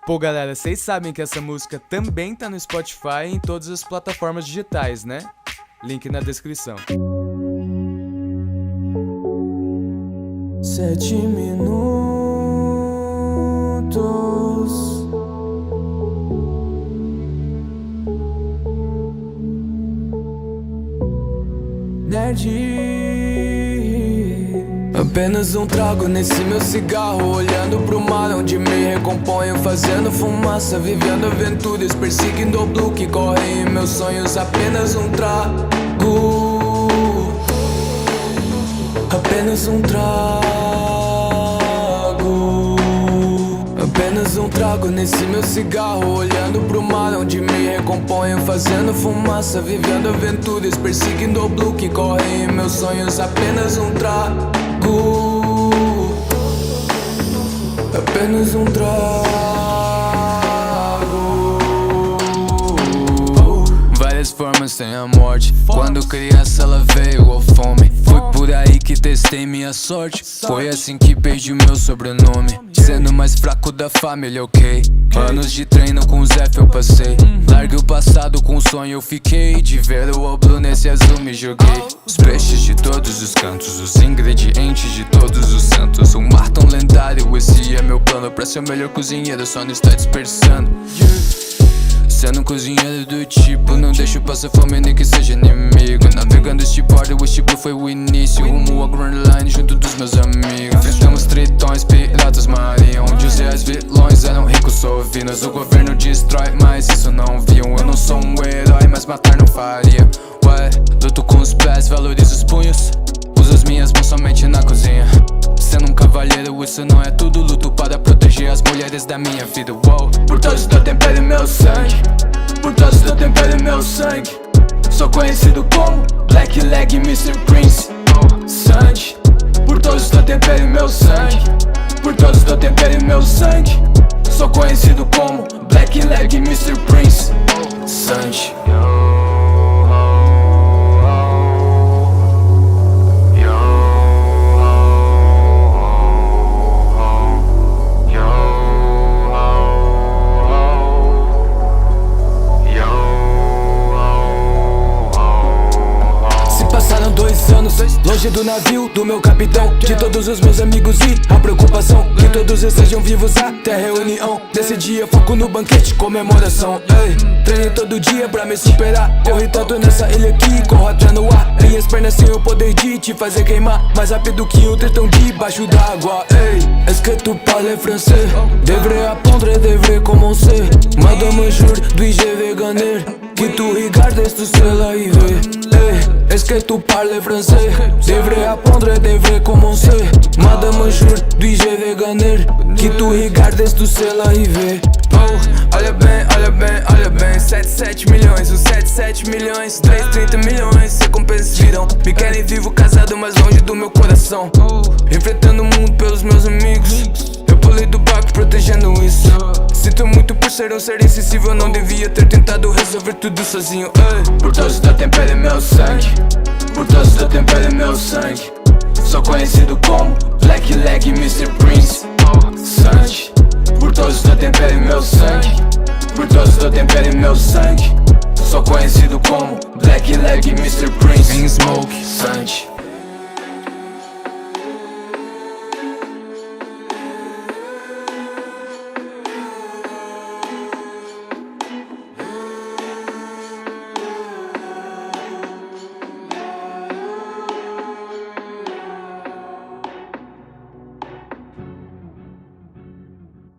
Pô, galera, vocês sabem que essa música também tá no Spotify e em todas as plataformas digitais, né? Link na descrição. 7 minutos. Nerd. Apenas um trago nesse meu cigarro, olhando pro mar onde me recomponho, fazendo fumaça, vivendo aventuras, perseguindo o blue que corre em meus sonhos. Apenas um trago, apenas um trago, apenas um trago nesse meu cigarro, olhando pro mar onde me recomponho, fazendo fumaça, vivendo aventuras, perseguindo o blue que corre em meus sonhos. Apenas um trago, apenas um trago. Várias formas tem a morte. Quando criança ela veio a fome. Foi por aí que testei minha sorte. Foi assim que perdi meu sobrenome, sendo mais fraco da família, ok? Anos de treino com o Zé eu passei. Larguei o passado com o sonho eu fiquei. De ver o oblo nesse azul me joguei. Os peixes de todos os cantos, os ingredientes de todos os santos. Um mar tão lendário, esse é meu plano. Pra ser o melhor cozinheiro, só não está dispersando. Sendo um cozinheiro do tipo, não deixo passar fome nem que seja inimigo. Navegando este bordo, o estilo foi o início. Rumo a Grand Line junto dos meus amigos. Enfrentamos tritões, piratas, marinha, onde os reais vilões eram ricos sovinos. O governo destrói, mas isso não viam. Eu não sou um herói, mas matar não faria. Ué, luto com os pés, valorizo os punhos. Uso as minhas mãos somente na cozinha. Sendo um cavalheiro, isso não é tudo. Luto para proteger as mulheres da minha vida. Uou. Por todos do tempero e meu sangue, por todos do tempero e meu sangue. Sou conhecido como Black Leg Mr. Prince. Sangue. Por todos do tempero e meu sangue, por todos do tempero e meu sangue. Sou conhecido como Black Leg Mr. Prince. Sangue. Longe do navio, do meu capitão, de todos os meus amigos e a preocupação que todos estejam vivos até a reunião. Nesse dia foco no banquete, comemoração. Ei, treinei todo dia pra me superar. Corri tanto nessa ilha que corro até no ar. Minhas pernas têm o poder de te fazer queimar mais rápido que o tritão debaixo d'água. Ei, est-ce que tu parles français? Devrais apprendre, devrais commencer. Madame jure, puis je vais gagner. Que tu regardes tout seul arriver. Hey, est-ce que tu parles français? Devrais apprendre, devrais commencer. Madame jure, puis je vais gagner. Que tu regardes tout seul arriver. Oh, olha bem, olha bem, olha bem. 7 milhões, os 7 milhões. 30 milhões, recompensas virão. Me querem vivo, casado, mas longe do meu coração. Enfrentando o mundo pelos meus amigos. Eu pulei do barco protegendo isso. Sinto muito por ser um ser insensível. Não devia ter tentado resolver tudo sozinho. Ei. Por todos do tempero e meu sangue, por todos do tempero e meu sangue. Sou conhecido como Black Leg Mr. Prince. Sangue. Por todos do tempero e meu sangue, por todos do tempero e meu sangue. Sou conhecido como Black Leg Mr. Prince. Smoke. Sangue.